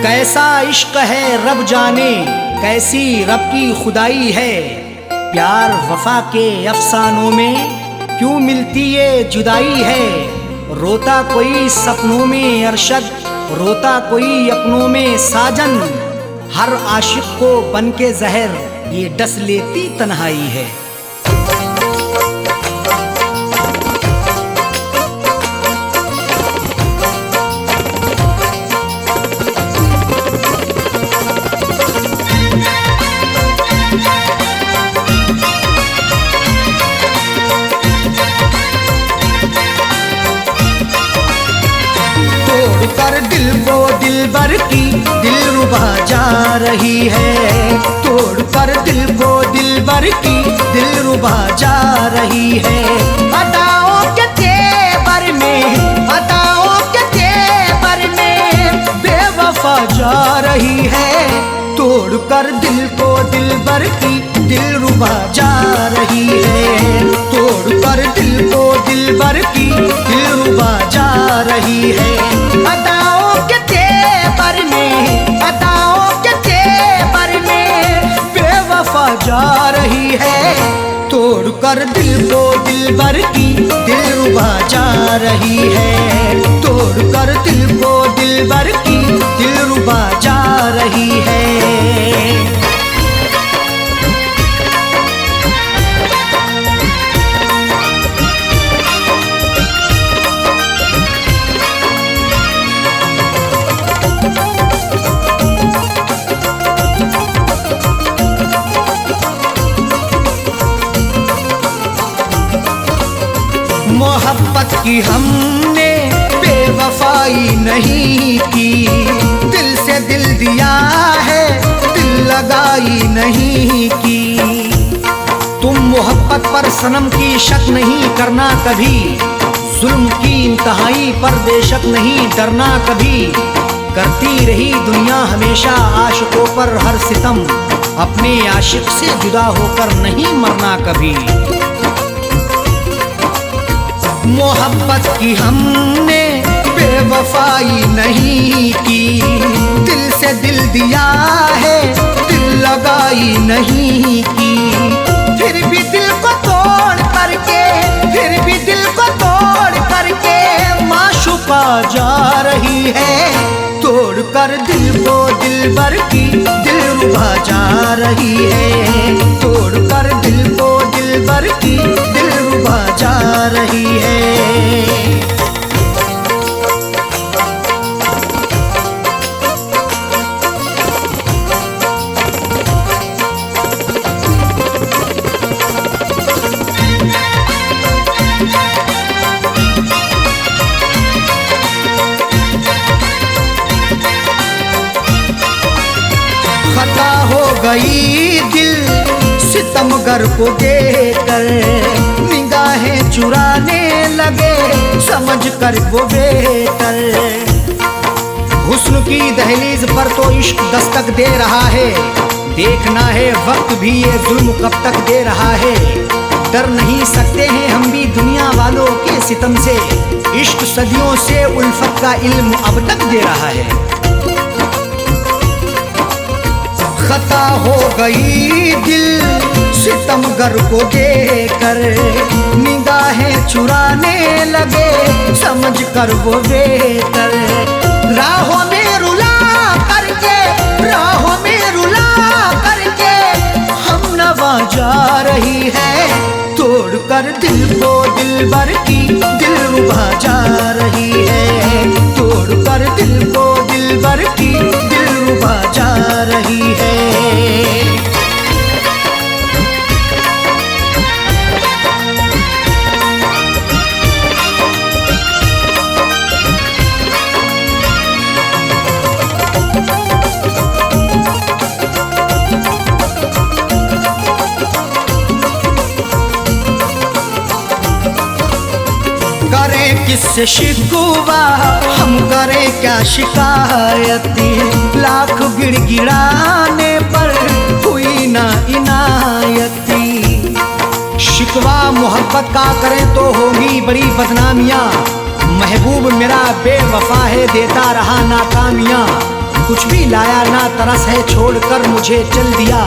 कैसा इश्क है रब जाने, कैसी रब की खुदाई है। प्यार वफा के अफसानों में क्यों मिलती ये जुदाई है। रोता कोई सपनों में अरशद, रोता कोई अपनों में साजन। हर आशिक को बन के जहर ये डस लेती तन्हाई है। कर दिल को दिलबर की दिलरुबा जा रही है। तोड़ कर दिल को दिलबर की दिलरुबा जा रही है। अदाओं के तेवर में, अदाओं के तेवर में बेवफा जा रही है। तोड़ कर दिल को दिलबर की दिलरुबा जा रही है। तोड़ कर दिल को दिलबर की दिलरुबा जा रही है। अदाओं के तेवर में, अदाओं के तेवर में बेवफा जा रही है। तोड़ कर दिल को दिलबर की दिलरुबा जा रही है। तोड़ कर दिल को दिलबर की दिलरुबा जा रही है। मोहब्बत की हमने बेवफाई नहीं की। दिल से दिल दिया है, दिल लगाई नहीं की। तुम मोहब्बत पर सनम की शक नहीं करना कभी। जुल्म की इंतहाई पर बेशक नहीं डरना कभी। करती रही दुनिया हमेशा आशिकों पर हर सितम। अपने आशिक से जुदा होकर नहीं मरना कभी। मोहब्बत की हमने बेवफाई नहीं की। दिल से दिल दिया है, दिल लगाई नहीं की। फिर भी दिल को तोड़ करके, फिर भी दिल को तोड़ करके माशूका जा रही है। तोड़ कर दिल को दिलबर की दिलरुबा जा रही है। तोड़ कर दिल को दिलबर की दिलरुबा जा रही है। खता हो गई दिल सितमगर को देखकर। निगाहें चुराने लगे समझ कर वो बेहतर। हुस्न की दहलीज पर तो इश्क दस्तक दे रहा है। देखना है वक्त भी ये जुल्म कब तक दे रहा है। डर नहीं सकते हैं हम भी दुनिया वालों के सितम से। इश्क सदियों से उल्फत का इल्म अब तक दे रहा है। खता हो गई दिल सितमगर को देखकर। निगाहें चुराने लगे समझ कर वो बेहतर। राहों में रुला करके, राहों में रुला करके हम नवा जा रही है। तोड़ कर दिल को दिलबर की दिलरुबा जा रही है। तोड़ कर दिल को दिलबर की दिलरुबा जा रही है। करें किससे शिकवा, हम करें क्या शिकायत। लाख गिड़गिड़ाने पर हुई ना मोहब्बत का करें तो होगी बड़ी बदनामियाँ। महबूब मेरा बेवफा है, देता रहा नाकामियाँ। कुछ भी लाया ना तरस है, छोड़कर मुझे चल दिया।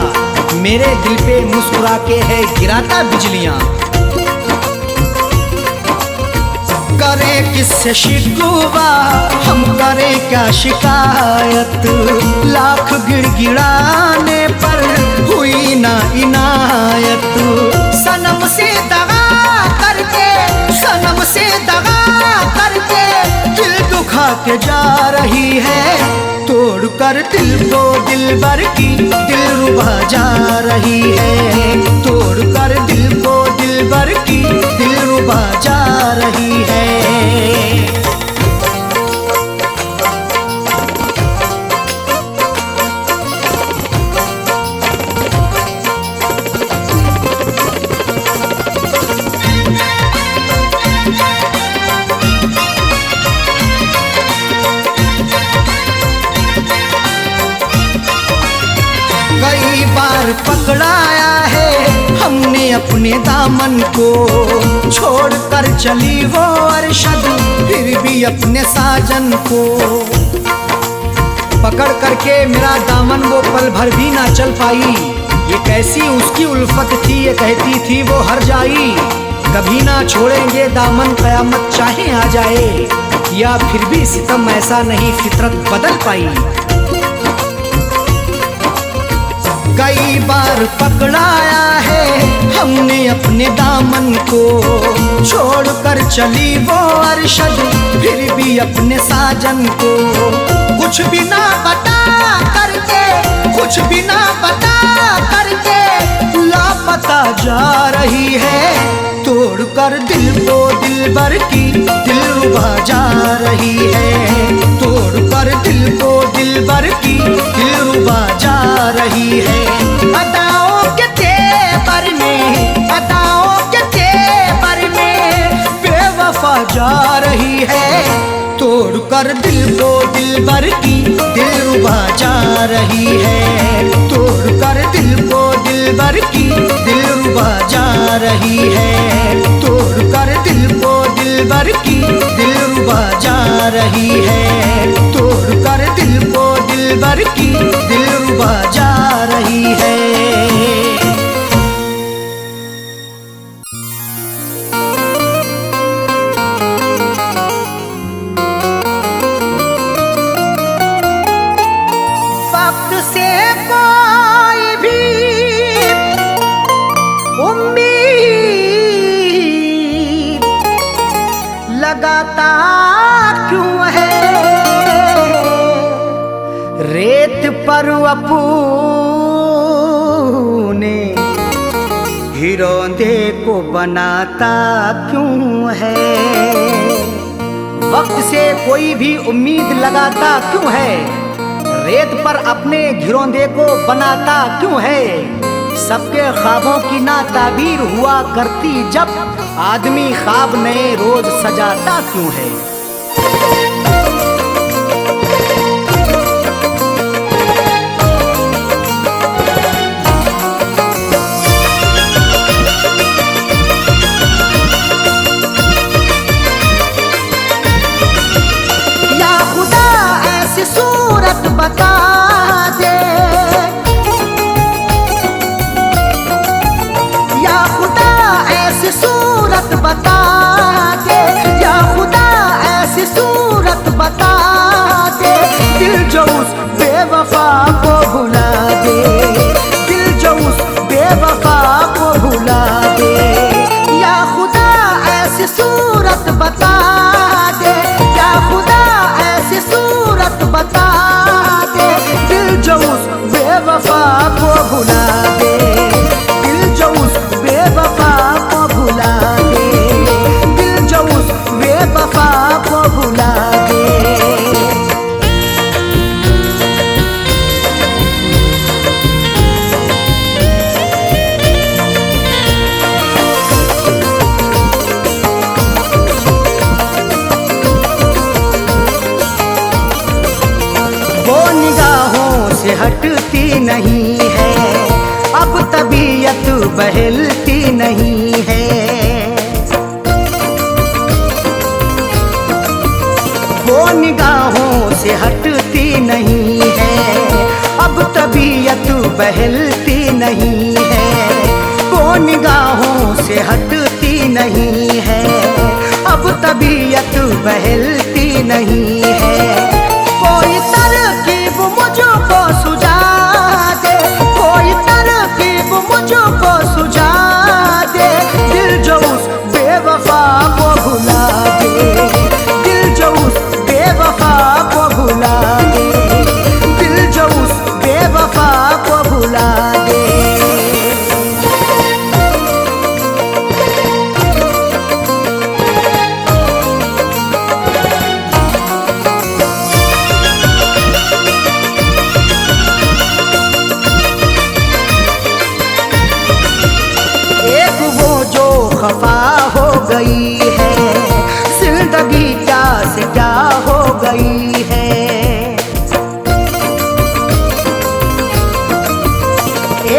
मेरे दिल पे मुस्कुरा के है गिराता बिजलियाँ। करें किससे शिकवा, हम करें क्या शिकायत। लाख गिड़गिड़ाने पर हुई ना इनायत। सनम से दगा करके, सनम से दगा करके दिल दुखा के जा रही है। तोड़ कर दिल को दिलबर की दिलरुबा जा रही है। तोड़ कर दिल को दिलबर की दिलरुबा जा रही है। कई बार पकड़ाया है हमने अपने दामन को। छोड़ कर चली वो अरशद, फिर भी अपने साजन को। पकड़ करके मेरा दामन वो पल भर भी ना चल पाई। ये कैसी उसकी उल्फत थी, ये कहती थी वो हर जाई। कभी ना छोड़ेंगे दामन, कयामत चाहे आ जाए। या फिर भी सितम ऐसा नहीं, फितरत बदल पाई। कई बार पकड़ाया है हमने अपने दामन को। छोड़ कर चली वो अरशद, फिर भी अपने साजन को। कुछ भी ना बता करके, कुछ भी ना बता करके लापता जा रही है। तोड़ कर दिल को दिलबर की दिलरुबा जा रही है। तोड़ कर दिल को दिलबर की दिलरुबा जा रही है। अदाओं के तेवर में, अदाओं के तेवर में बेवफा जा रही है। तोड़ कर दिल को दिलबर की दिलरुबा जा रही है। तोड़ कर दिल को दिलबर की दिलरुबा जा रही है। तोड़ कर दिल को दिलबर की दिलरुबा जा रही है। तोड़ कर दिल को दिलबर की दिलरुबा जा रही है। वक्त से कोई भी उम्मीद लगाता क्यों है। रेत पर अपने हिरोंदे को बनाता क्यों है। वक्त से कोई भी उम्मीद लगाता क्यों है। रेत पर अपने घिरौंदे को बनाता क्यों है। सबके ख्वाबों की ना ताबीर हुआ करती जब, आदमी ख्वाब नए रोज सजाता क्यों है। या खुदा ऐसी सूरत बता दे, या खुदा ऐसी सूरत बता दे, या खुदा ऐसी सूरत बता दे। दिल जो उस बेवफा को भुला दे, दिल जो उस बेवफा को भुला दे। या खुदा ऐसी सूरत बता दे, या खुदा ऐसी सूरत बता दे। दिल जो उस बेवफा को भुला दे, दिल जो उस बेवफा को भुला दे, दिल जो उस बेवफा को भुला दे। से हटती नहीं है, अब तबीयत बहलती नहीं है। बहलती नहीं है, वो निगाहों से हटती नहीं है, अब तबीयत बहलती नहीं है। कोई तरकीब मुझको सुझा दे, कोई तरकीब मुझको सुझा दे, दिल जो उस बेवफा को भुला दे, दिल जो उस बेवफा को भुला दे, दिल जो उस बेवफा को भुला दे। एक वो जो खफा हो गई है, जिंदगी क्या से क्या हो गई है।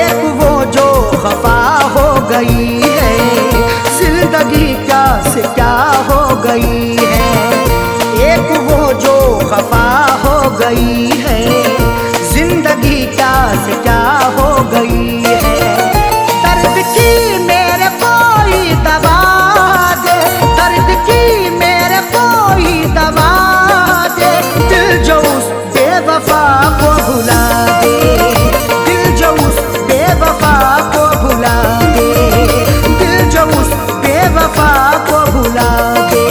एक वो जो खफा हो गई है, जिंदगी क्या से क्या हो गई है। एक वो जो खफा हो गई है, जिंदगी क्या से क्या हो गई है। दर्द की मेरे कोई दवा दे, दर्द की मेरे कोई दवा दे, दिल जो उस बेवफा को भुला दे, दिल जो उस बेवफा को भुला दे, दिल जो उस बेवफा को भुला दे।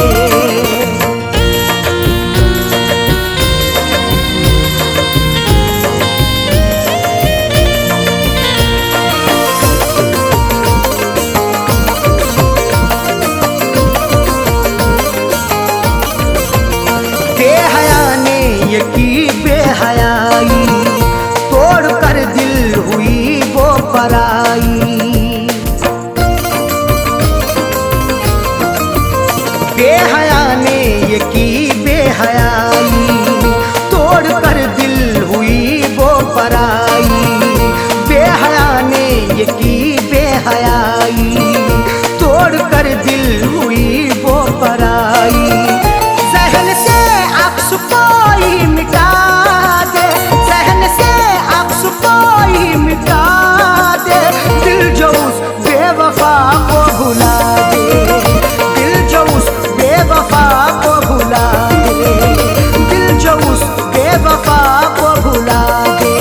बेहया ने ये की बेहयाई, तोड़ कर दिल हुई वो पराई। बेहया ने ये की बेहयाई, तोड़ कर दिल हुई वो पराई। बेहया ने ये की बेहयाई, तोड़ कर दिल हुई वो पराई। जहन से अक्स कोई मिटा दे, जहन से अक्स कोई मिटा दे, दिल जो उस बेवफा को भुला दे, दिल जो उस बेवफा को भुला दे, दिल जो उस बेवफा को भुला दे।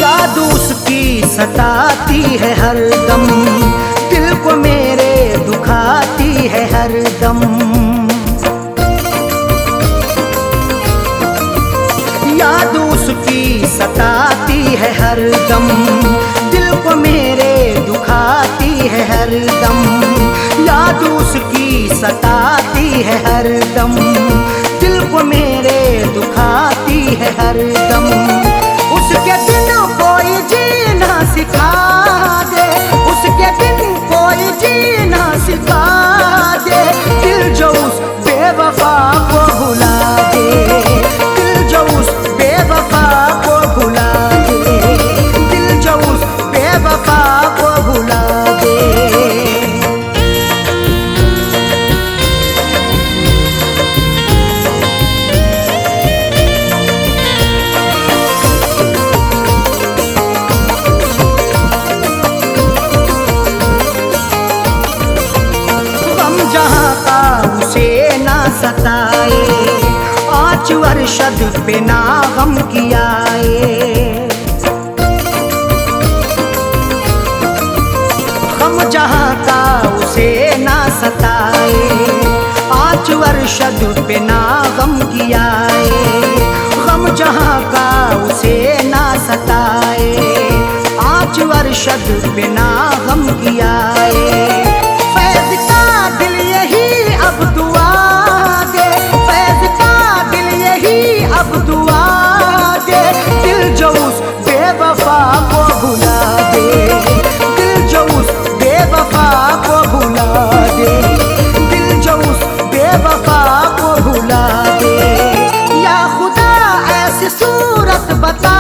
याद उसकी सताती है हरदम, दिल को मेरे दुखाती है हरदम। याद उसकी सताती है हरदम, दिल को मेरे दुखाती है हरदम। याद उसकी सताती है हरदम, दिल को मेरे दुखाती है हरदम। उसके बिन कोई जीना सिखा दे, उसके बिन कोई जीना सिखा दे, दिल जो उस बेवफा को भुला दे, दिल जो उस बेवफा को भुला दे, दिल जो उस बेवफा को भुला दे। जहाँ का उसे ना सताए, आँच अरशद पे ना गम कियाए। गम जहाँ का उसे ना सताए, आँच अरशद पे ना गम कियाए। गम जहाँ का उसे ना सताए, आँच अरशद पे ना गम कियाए। फैज़ का दिल यही अब दुआ दे, फैज़ का दिल यही अब दुआ दे, दिल जो उस बेवफा को भुला दे, दिल जो उस बेवफा को भुला दे, दिल जो उस बेवफा को भुला दे। या खुदा ऐसी सूरत बता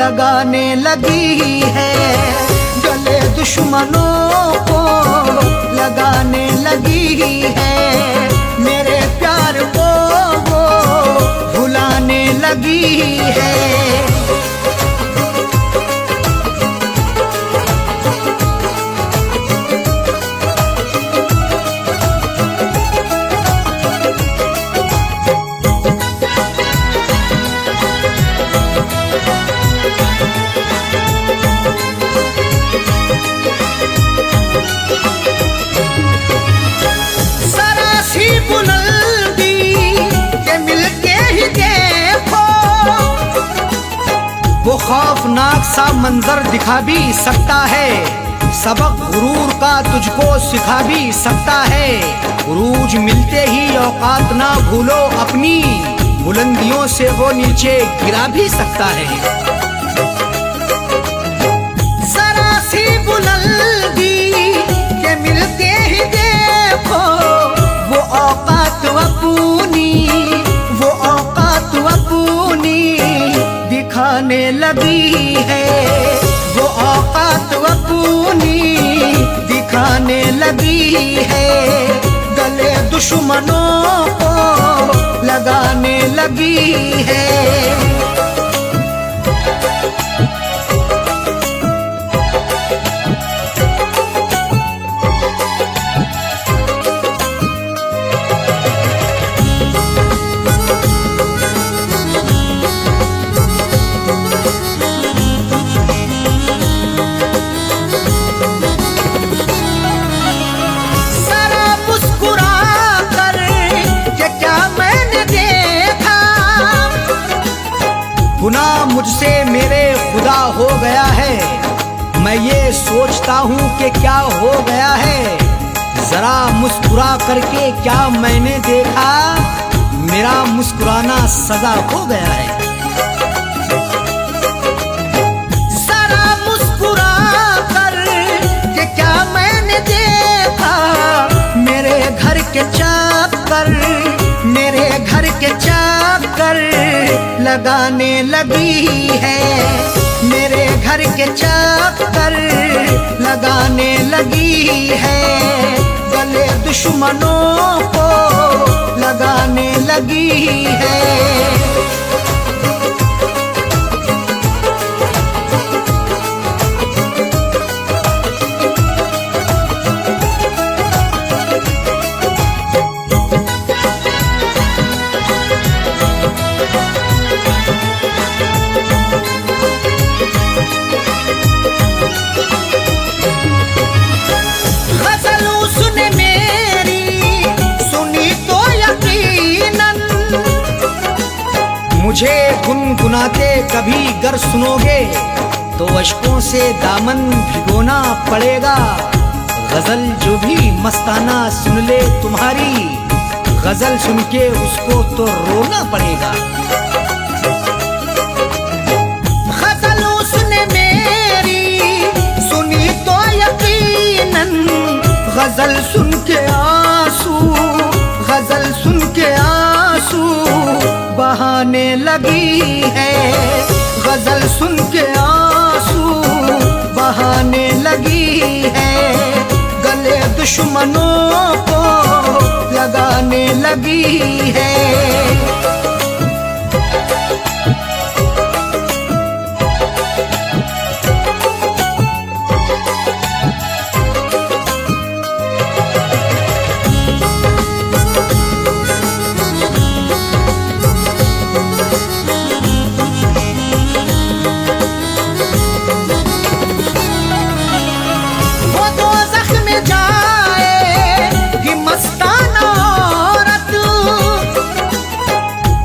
लगाने लगी है, गले दुश्मनों को लगाने लगी है, मेरे प्यार को वो भुलाने लगी है। वो खौफनाक सा मंजर दिखा भी सकता है, सबक गुरूर का तुझको सिखा भी सकता है। उरूज मिलते ही औकात ना भूलो अपनी, बुलंदियों से वो नीचे गिरा भी सकता है। जरा सी बुलंदी के मिलते ही देखो, वो औकात अपनी, वो औकात अपनी दिखाने लगी है, वो औकात अपनी दिखाने लगी है, गले दुश्मनों को लगाने लगी है। गुनाह मुझसे मेरे खुदा हो गया है, मैं ये सोचता हूँ कि क्या हो गया है। जरा मुस्कुरा करके क्या मैंने देखा, मेरा मुस्कुराना सजा हो गया है। जरा मुस्कुरा कर के क्या मैंने देखा, मेरे घर के चाकर, मेरे घर के चाकर लगाने लगी है, मेरे घर के चाकर लगाने लगी है, गले दुश्मनों को लगाने लगी है। मुझे गुनगुनाते कभी गर सुनोगे तो अश्कों से दामन भिगोना पड़ेगा। गजल जो भी मस्ताना सुन ले तुम्हारी, गजल सुन के उसको तो रोना पड़ेगा। गजल उसने मेरी सुनी तो यकीनन, गजल सुन के आंसू, गजल सुन के आंसू बहाने लगी है, गजल सुन के आंसू बहाने लगी है, गले दुश्मनों को लगाने लगी है।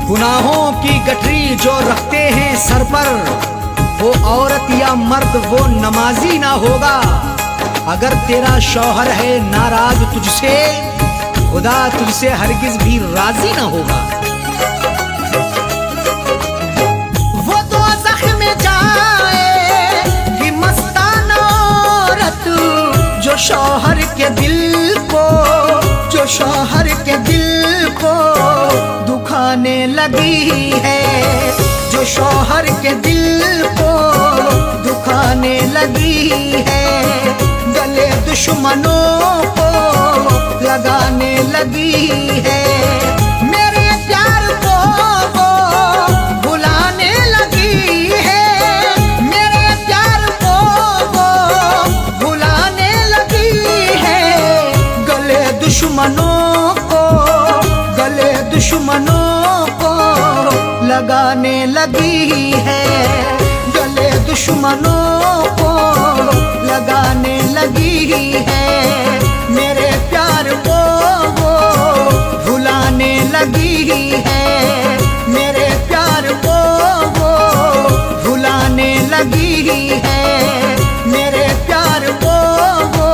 गुनाहों की गठरी जो रखते हैं सर पर, वो औरत या मर्द वो नमाजी ना होगा। अगर तेरा शौहर है नाराज तुझसे, खुदा तुझसे हरगिज भी राजी ना होगा। वो दोज़ख में जाएगी मस्ताना औरत, जो शौहर के दिल को, जो शौहर के दिल को दुखाने लगी है, जो शौहर के दिल को दुश्मनों को लगाने लगी है। मेरे प्यार को वो भुलाने लगी है। मेरे प्यार को वो भुलाने लगी है। गले दुश्मनों को लगाने लगी है। गले दुश्मनों को लगाने लगी है। मेरे प्यार को वो भुलाने लगी है। मेरे प्यार को वो भुलाने लगी है। मेरे प्यार को वो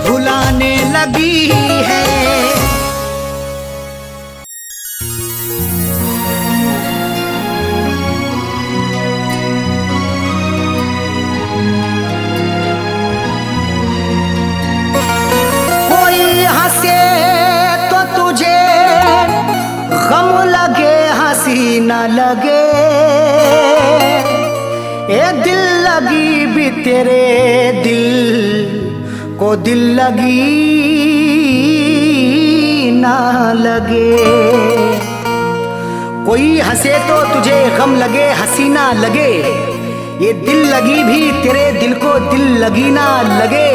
भुलाने लगी है। न लगे ए दिल लगी भी तेरे दिल को दिल लगी ना लगे। कोई हंसे तो तुझे गम लगे हंसी ना लगे। ये दिल लगी भी तेरे दिल को दिल लगी ना लगे।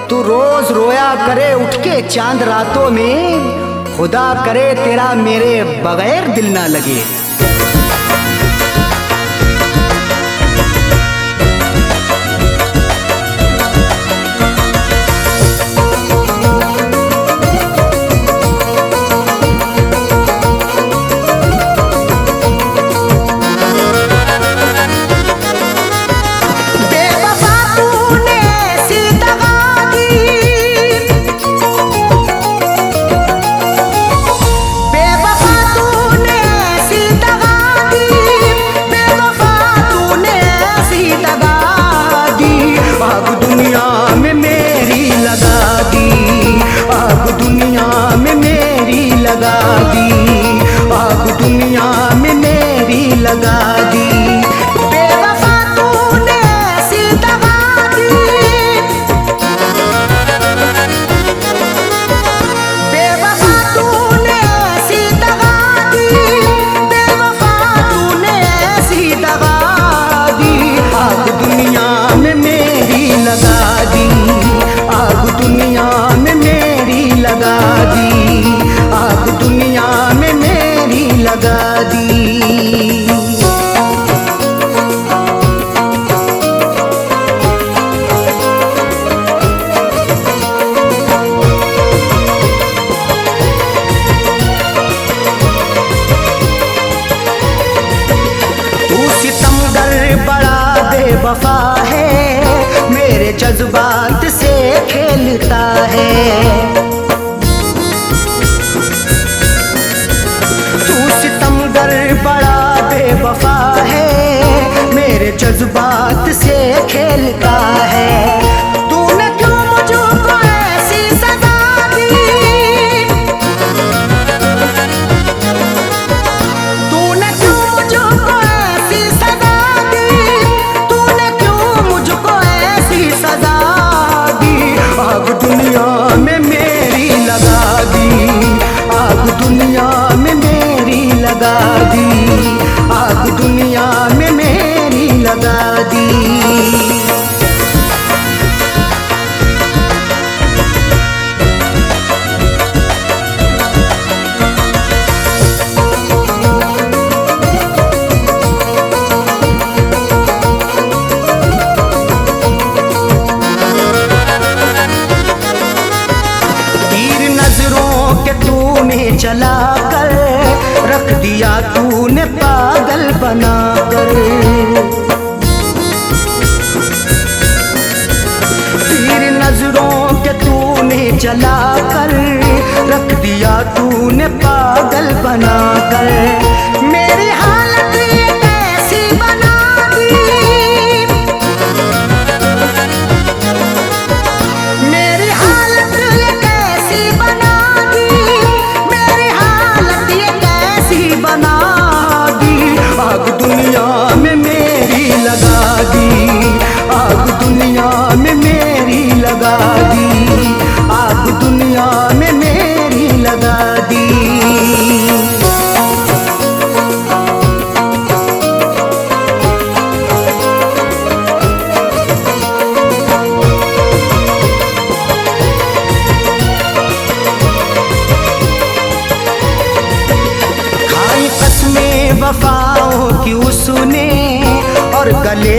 तू रोज रोया करे उठ के चांद रातों में। खुदा करे तेरा मेरे बगैर दिल ना लगे। वफा है मेरे जज्बात से खेलता है। तू सितमगर बड़ा बेवफा है मेरे जज्बात से खेलता है। तूने क्यों मुझको ऐसी सजा दी। तूने क्यों मुझको ऐसी सजा दी। तूने क्यों मुझको ऐसी सजा दी। आग दुनिया में मेरी लगा दी। आग दुनिया में मेरी लगा दी। आग दुनिया में मेरी लगा दी। चला कर रख दिया तूने पागल बना कर। तीर नजरों के तूने चला कर रख दिया तूने पागल बना कर। मेरी हालत कैसी बना दी। मेरी हालत कैसी बना दी। बना दी। आग दुनिया में मेरी लगा दी। आग दुनिया में मेरी लगा दी।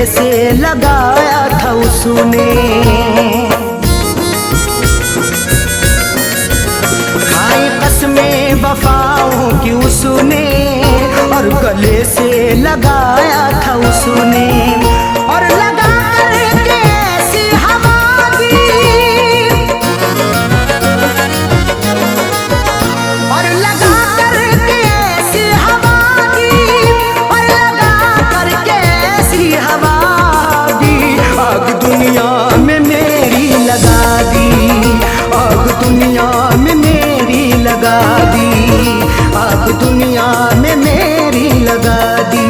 गले से लगाया था उसने। खाई कसमें वफाओं की उसने और गले से लगाया था उसने। और लगा करके ऐसी हवा दी, और लगा करके ऐसी हवा दी, और लगा करके ऐसी हवा दी। आग दुनिया में मेरी लगा दी, आग दुनिया में मेरी लगा दी, आग दुनिया में मेरी लगा दी।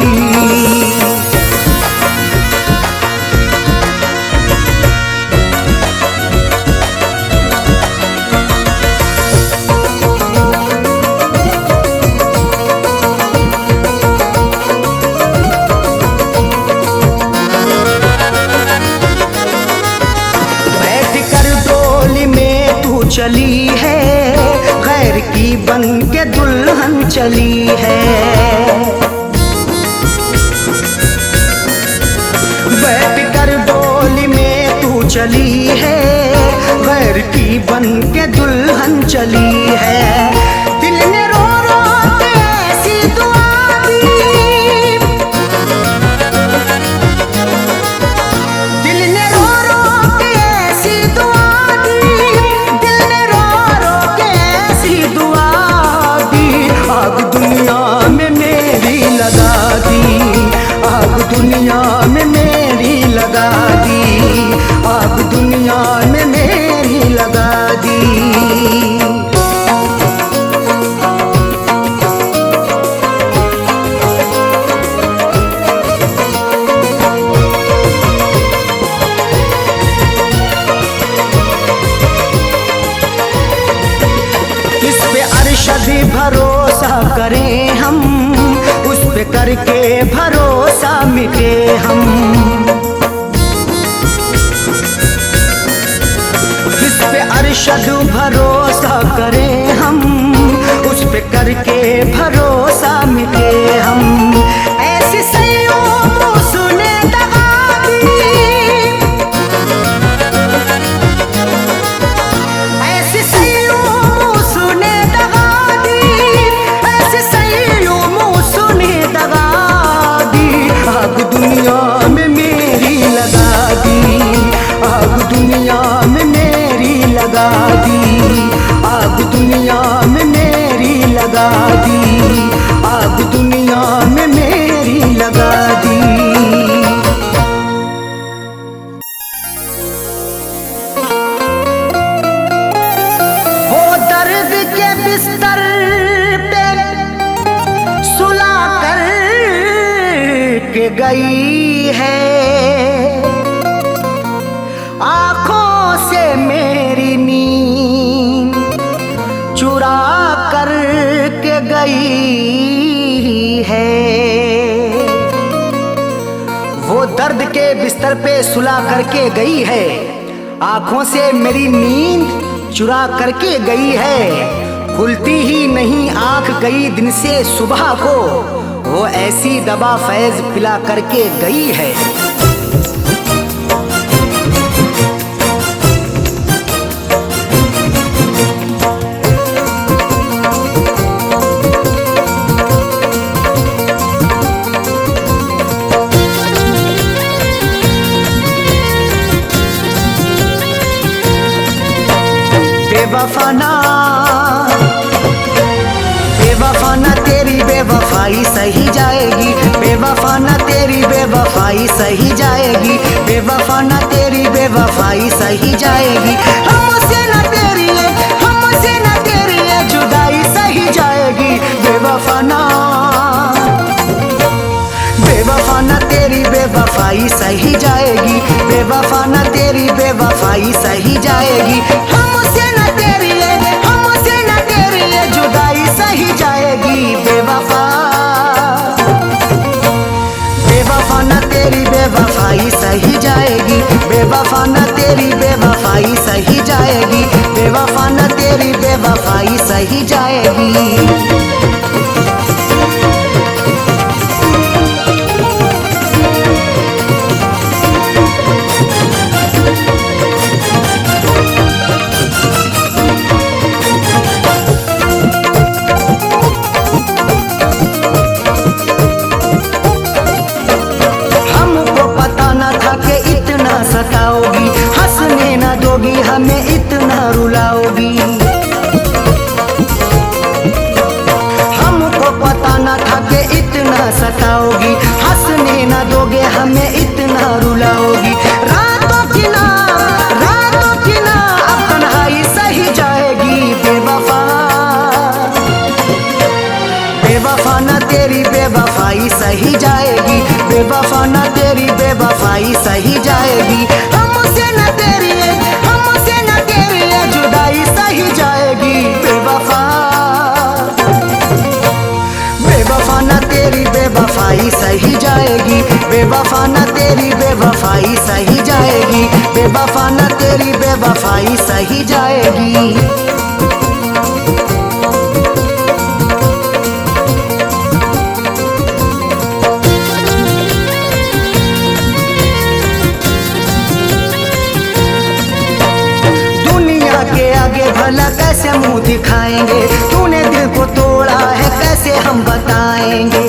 चली है गैर की बन के दुल्हन चली है। बैठ कर डोली में तू चली है गैर की बन के दुल्हन चली है। दिल ने रो रो के ऐसी दुआ दी, दिल ने रो रो के ऐसी दुआ दी, आग दुनिया में मेरी लगा दी, आग दुनिया में मेरी लगा दी, आग दुनिया में मेरी लगा दी। इस पे अरशद भरोसा करें हम, उस पे करके भरोसा मिटे हम। इस पे अरशद भरोसा करें हम, उस पे करके भरोसा मिटे हम। ऐसी सैयों सुने दगा दी, ऐसी सैयों सुने दगा दी, ऐसी सैयों सुने दगा दी। आग दुनिया में मेरी लगा दी, आग दुनिया में मेरी लगा दी, आग दुनिया में मेरी लगा दी, आग दुनिया में मेरी लगा दी। वो दर्द के बिस्तर पे सुला कर के गई है, आँखों से मेरी नींद चुरा कर के गई है। वो दर्द के बिस्तर पे सुला करके गई है, आँखों से मेरी नींद चुरा करके गई है। खुलती ही नहीं आँख गई दिन से सुबह को, वो ऐसी दवा फैज पिला करके गई है। बेवफाना बेवफाना तेरी बेवफाई सही जाएगी, बेवफाना तेरी बेवफाई सही जाएगी, बेवफाना तेरी बेवफाई सही जाएगी। हमसे न तेरी है, हमसे न तेरी है जुदाई सही जाएगी। बेवफाना बेवफाना तेरी बेवफाई सही जाएगी, बेवफाना तेरी बेवफाई सही जाएगी। हमसे न तेरी है, हमसे न तेरी है जुदाई सही जाएगी। बेवफा बेवफाना तेरी बेवफाई सही जाएगी, बेवफाना तेरी बेवफाई सही जाएगी, बेवफाना तेरी बेवफाई सही जाएगी। बेवफाई सही जाएगी, बेवफा न तेरी बेवफाई सही जाएगी। भला कैसे मुंह दिखाएंगे, तूने दिल को तोड़ा है कैसे हम बताएंगे।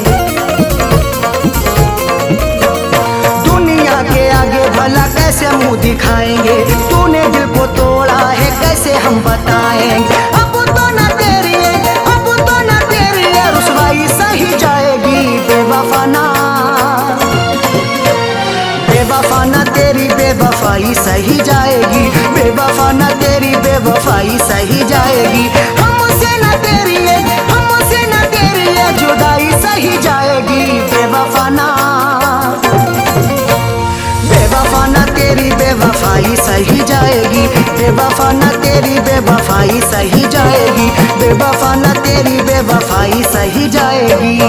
दुनिया के आगे भला कैसे मुंह दिखाएंगे, तूने दिल को तोड़ा है कैसे हम बताएंगे। अब तो न तेरी है, अब तो न तेरी है रुसवाई सही जाएगी, बेवफा ना बेवफा न तेरी बेवफाई सही जाएगी, बेवफा न तेरी बेवफाई सही जाएगी। हमसे न तेरी है, हमसे न तेरी है जुदाई सही जाएगी, बेवफा ना बेवफा न तेरी बेवफाई सही जाएगी, बेवफा न तेरी बेवफाई सही जाएगी, बेवफा न तेरी बेवफाई सही जाएगी।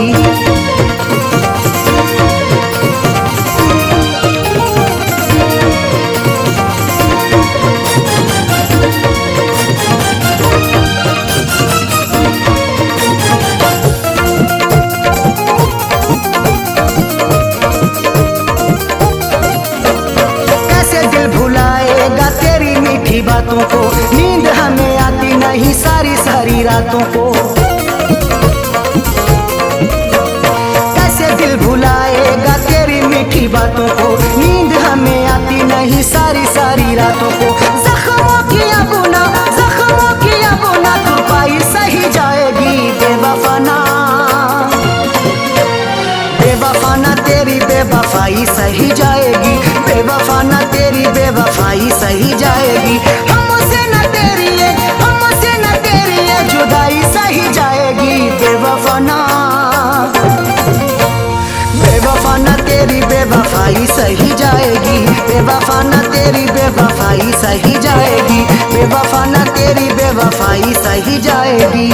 बातों को नींद हमें आती नहीं सारी सारी रातों को, कैसे दिल भुलाएगा तेरी मीठी बातों को, नींद हमें आती नहीं सारी सारी रातों को। जख्मों की अबुना, जख्मों की अबुना तुरपाई सही जाएगी, बेवफा ना बेवफा ना तेरी बेवफाई सही जाएगी, बेवफा ना तेरी बेवफाई सही जाएगी। हमसे न तेरी है, हमसे न तेरी है जुदाई सही जाएगी, बेवफा ना बेवफा ना तेरी बेवफाई सही जाएगी, बेवफा ना तेरी बेवफाई सही जाएगी, बेवफा ना तेरी बेवफाई सही जाएगी।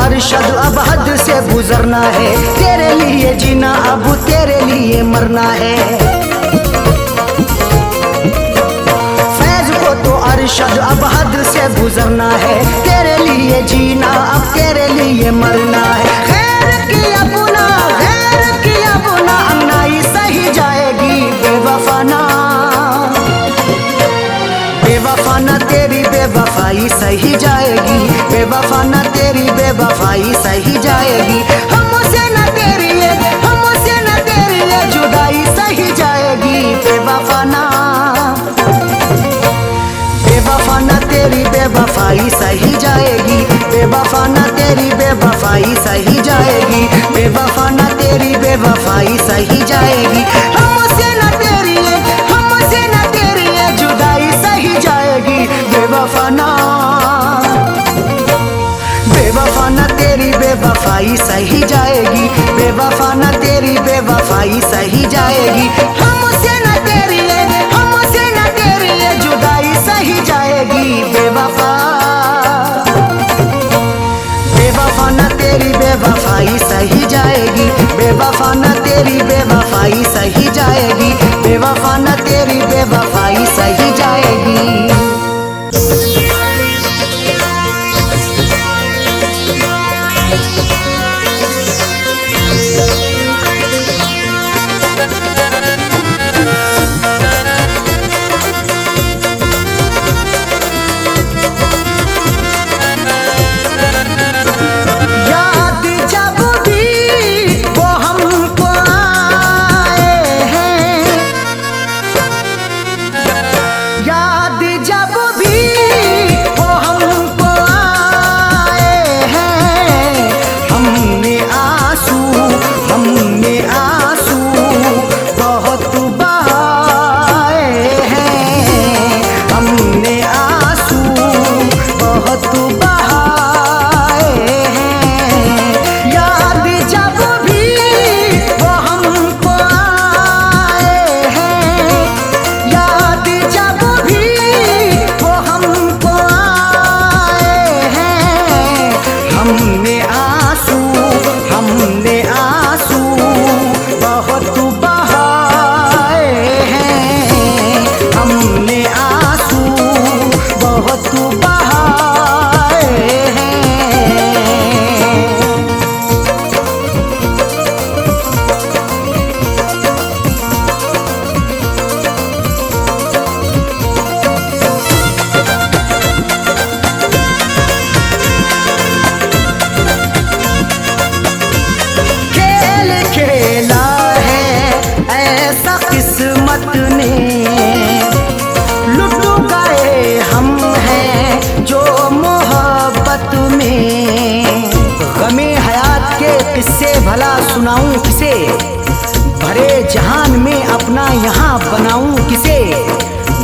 अरशद अब हद से गुजरना है, तेरे लिए जीना अब तेरे लिए मरना है। फैज को तो अरशद अब हद से गुजरना है, तेरे लिए जीना अब तेरे लिए मरना है। खैर की अपना, खैर की अपना अन्नाई सही जाएगी, बेवफा ना बेवफा ना तेरी बेवफाई सही जाएगी, बेवफा ना तेरी बेवफाई सही जाएगी। हमसे न तेरी है, हमसे न तेरी है जुदाई सही जाएगी, बेवफा ना बेवफा ना तेरी बेवफाई सही जाएगी, बेवफा ना तेरी बेवफाई सही जाएगी, बेवफा ना तेरी बेवफाई सही जाएगी। हमसे न तेरी है, हमसे न तेरी है जुदाई सही जाएगी, बेवफा ना बेवफा ना तेरी बेवफाई सही जाएगी, बेवफा ना तेरी बेवफाई सही जाएगी। हमसे न तेरी है, हमसे न तेरी है जुदाई सही जाएगी, बेवफा बेवफा ना तेरी बेवफाई सही जाएगी, बेवफा ना तेरी बेवफाई सही जाएगी, बेवफा ना तेरी बेवफाई सही जाएगी।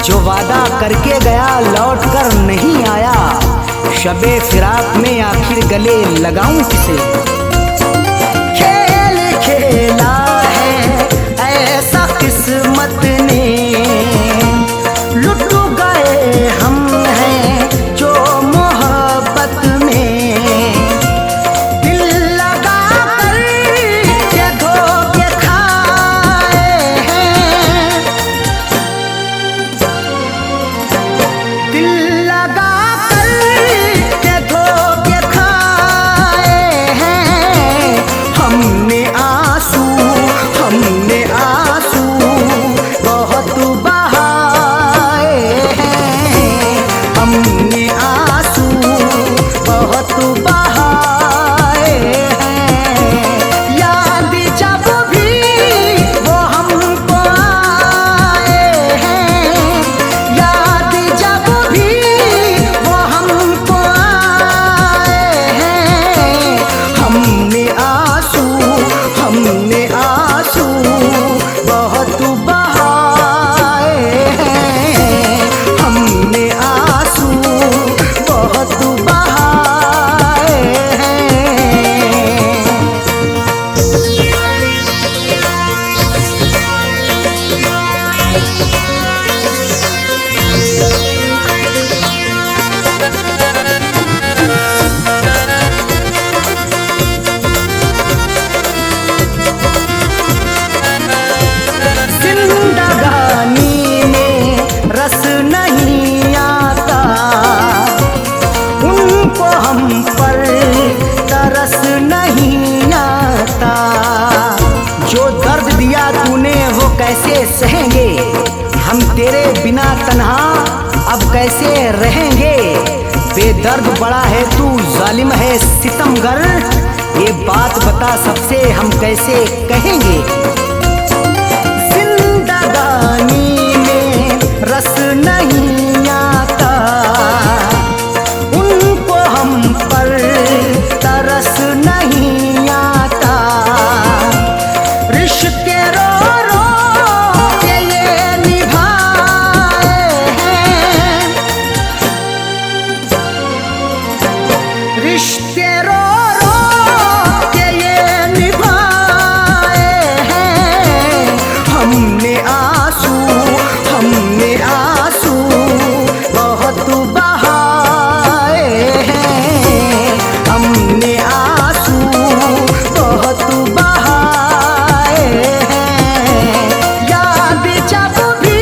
जो वादा करके गया लौट कर नहीं आया, शबे फिराक में आखिर गले लगाऊं किसे। खेल खेला है ऐसा किस्मत ने, लुट गए हम हैं जो मोहब्बत में। दिल लगा कर के धोखे खाए हैं, दिल लगा कर के धोखे खाए हैं। हमने आंसू बहुत बहाए हैं, हमने आंसू बहुत बहाए हैं। याद जब भी वो हमको आए हैं, याद जब भी वो हमको आए हैं। हमने आंसू बहुत बहाए हैं, हमने आंसू बहुत बहाए हैं। जिंदगानी में रस नहीं आता, उनको हम पर तरस नहीं आता। जो दर्द दिया तूने वो कैसे सहेंगे, हम तेरे बिना तन्हा अब कैसे रहेंगे। बेदर्द बड़ा है तू जालिम है सितमगर, ये बात बता सबसे हम कैसे कहेंगे। जिंदगानी में रस नहीं आता, उनको हम पर तरस नहीं आता। रिश्ते रो रो के ये निभाए हैं, रिश्ते रो रो के ये निभाए हैं। हमने आंसू बहुत बहाए हैं, हमने आंसू बहुत बहाए हैं। याद जब भी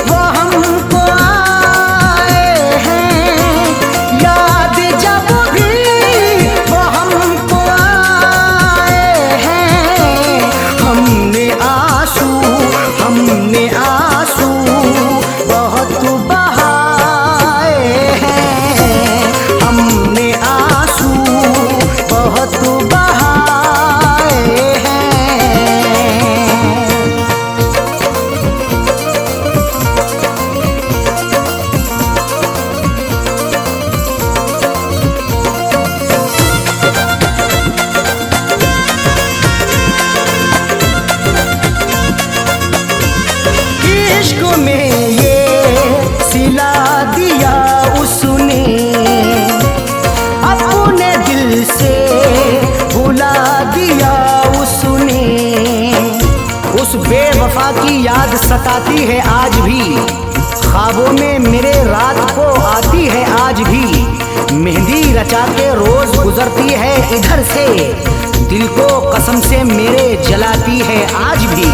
वो हमको आए हैं, याद जब भी वो हमको आए हैं। हमने आंसू बहुत बहाए हैं, हमने आंसू बहुत बहाए हैं। इश्क में ये सिला दिया उसने, अपने दिल से भुला दिया उसने। उस बेवफा की याद सताती है आज भी, ख्वाबों में मेरे रात को आती है आज भी। मेहंदी रचा के रोज गुजरती है इधर से, दिल को कसम से मेरे जलाती है आज भी।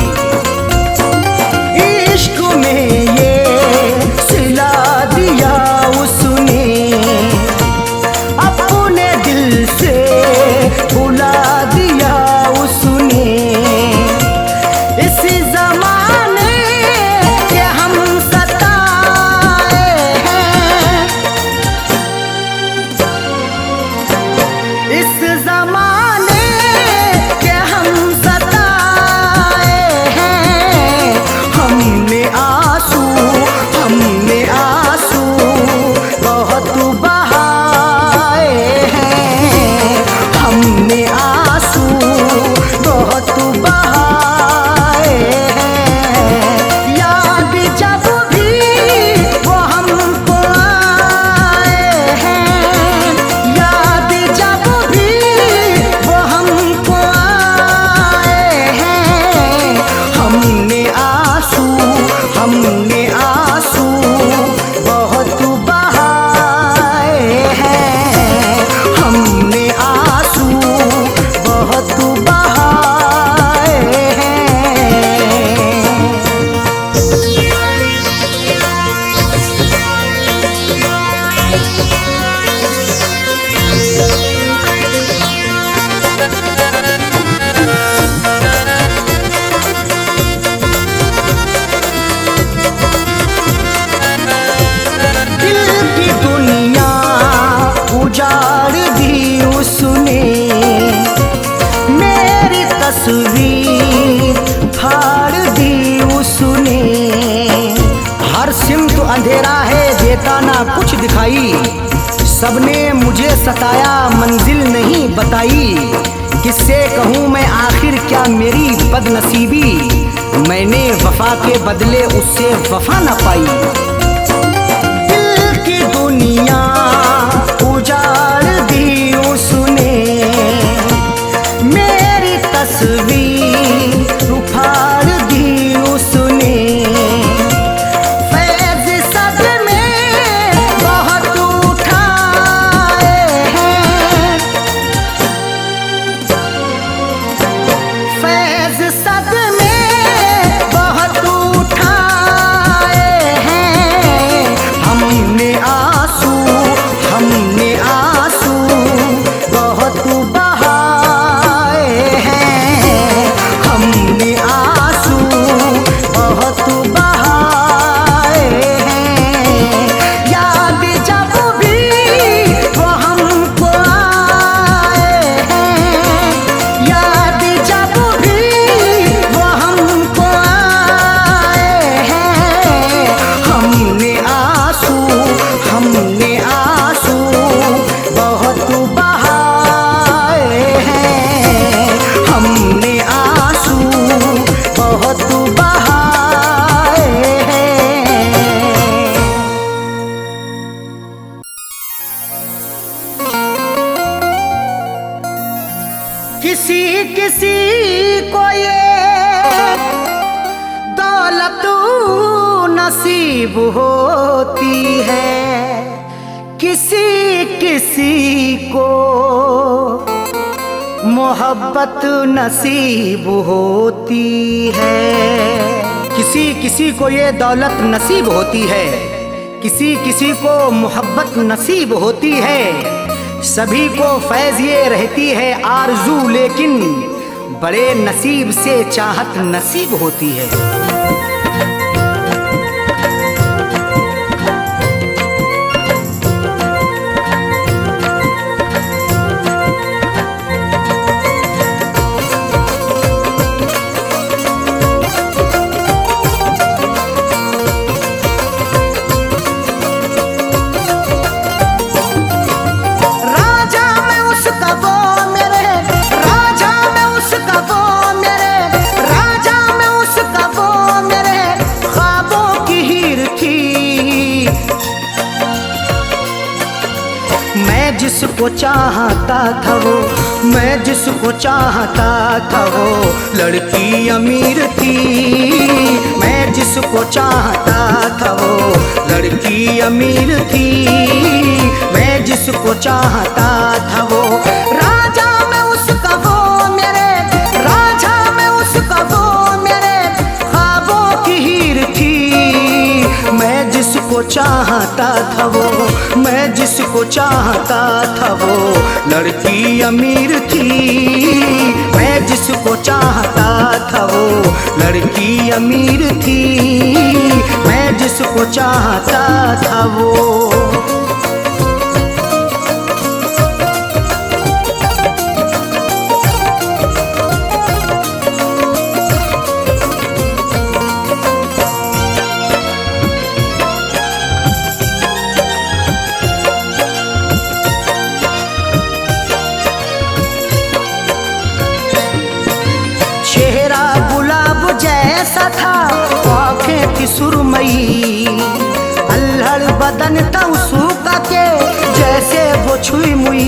इश्क में ये सिला दिया उसने, अपने दिल से भुला दिया उसने। इसी जमाने के हम सताए हैं, इस जमाने के हम सताए हर सिमत अंधेरा है, देता ना कुछ दिखाई। सबने मुझे सताया, मंजिल नहीं बताई। किससे कहूँ मैं आखिर क्या मेरी बदनसीबी, मैंने वफा के बदले उससे वफा न पाई। दिल की दुनिया उजाड़ दी उसने, मेरी तस्वीर उखाड़ दी उसने। फैज़ सदमे बहुत उठाए हैं, फैज़ सदमे बहुत उठाए हैं। हमने आंसू बहुत बहाए हैं। हमने आंसू बहुत बहाए हैं। याद जब भी वो हमको आए हैं, याद जब भी वो हमको आए हैं। हमने आंसू बहुत बहाए हैं। हमने आंसू बहुत बहाए हैं। किसी किसी को ये दौलत नसीब होती है, किसी किसी को मोहब्बत नसीब होती है। किसी किसी को ये दौलत नसीब होती है, किसी किसी को मोहब्बत नसीब होती है। सभी को फैज़ ये रहती है आरज़ू, लेकिन बड़े नसीब से चाहत नसीब होती है। जिसको चाहता था वो, मैं जिसको चाहता था वो लड़की अमीर थी। मैं जिसको चाहता था वो लड़की अमीर थी। मैं जिसको चाहता था वो राजा, मैं उसका वो मेरे राजा, मैं उसका वो मेरे ख्वाबों की हीर थी। मैं जिसको चाहता था वो, मैं जिसको चाहता था वो लड़की अमीर थी। मैं जिसको चाहता था वो लड़की अमीर थी। मैं जिसको चाहता था वो। जैसा था आँखें थी सुरमई, अल्हड़ बदन था उसका के जैसे वो छुई मुई।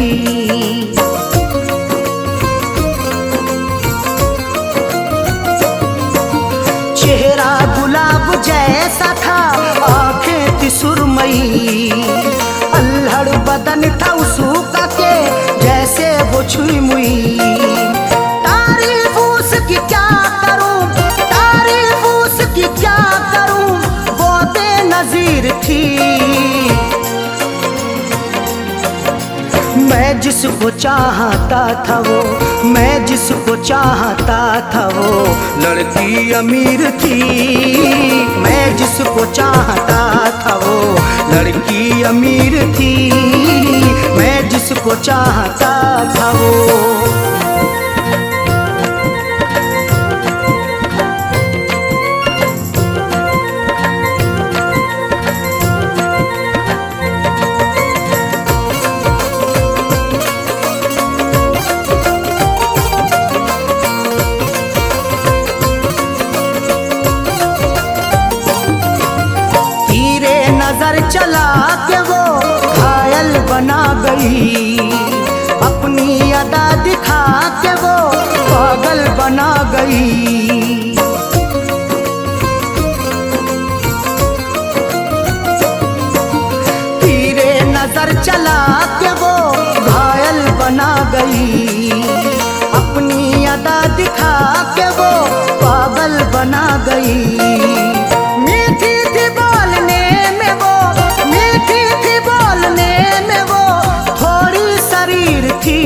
चेहरा गुलाब जैसा था, आँखें थी सुरमई, अल्हड़ बदन था उसका के जैसे वो छुई मुई। तारीफ उसकी क्या करूं, तारीफ उसकी क्या करूं, वो बेनज़ीर थी। मैं जिसको चाहता था वो, मैं जिसको चाहता था वो लड़की अमीर थी। मैं जिसको चाहता था वो लड़की अमीर थी। मैं जिसको चाहता था वो। गई, अपनी अदा दिखा के वो पागल बना गई। तीरे नजर चला के वो घायल बना गई, अपनी अदा दिखा के वो पागल बना गई। मीठी थी बोलने में वो, मीठी थी बोलने में वो, थोड़ी शरीर थी।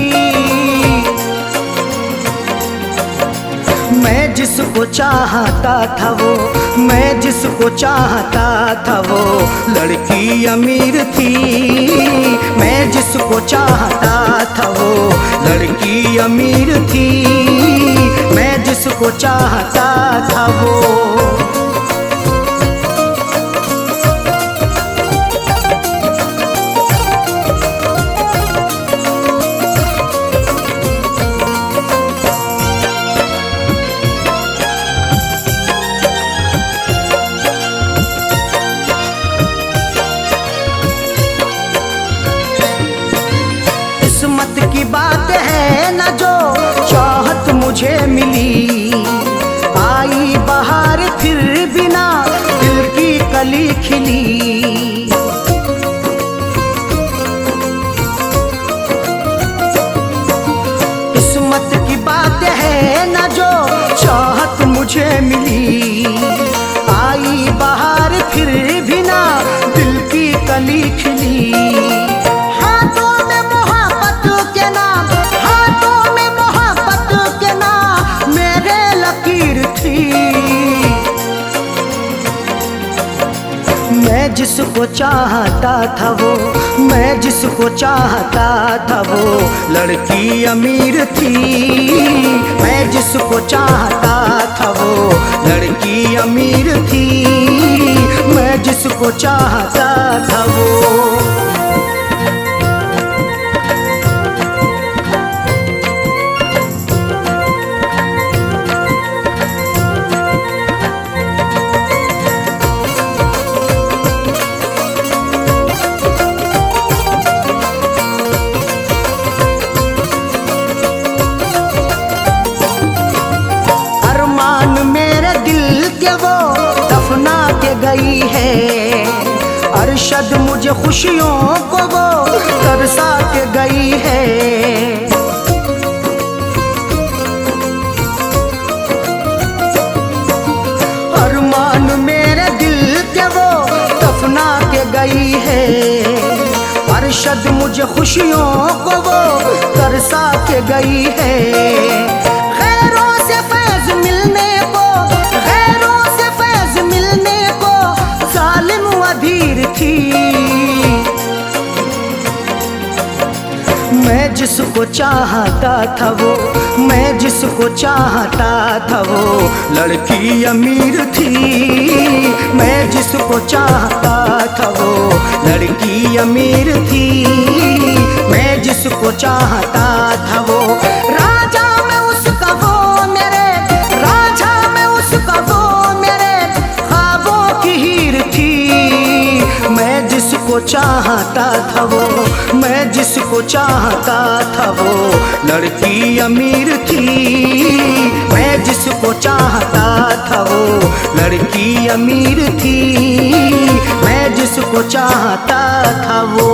मैं जिसको चाहता था वो, मैं जिसको चाहता था वो लड़की अमीर थी। मैं जिसको चाहता था वो लड़की अमीर थी। मैं जिसको चाहता था वो। किस्मत की बात है न जो चाहत मुझे मिली, आई बहार फिर बिना दिल की कली खिली। किस्मत की बात है न जो चाहत मुझे मिली, आई बहार फिर बिना दिल की कली खिली। मैं जिसको चाहता था वो, मैं जिसको चाहता था वो लड़की अमीर थी। मैं जिसको चाहता था वो लड़की अमीर थी। मैं जिसको चाहता था वो। दफना के गई है अरशद मुझे खुशियों को वो तरसा के गई है। अरमान मेरे दिल के वो दफना के गई है अरशद मुझे खुशियों को वो तरसा के गई है। खैरों से फैज मिलने को, खैरों से फैज मिलने को जालिम अधीर थी। मैं जिसको चाहता था वो, मैं जिसको चाहता था वो लड़की अमीर थी। मैं जिसको चाहता था वो लड़की अमीर थी। मैं जिसको चाहता था वो राजा में उसका वो मेरे, राजा में उसका वो मेरे ख्वाबों की हीर थी। मैं जिसको चाहता था वो, मैं जिसको चाहता था वो लड़की अमीर थी। मैं जिसको चाहता था वो लड़की अमीर थी। मैं जिसको चाहता था वो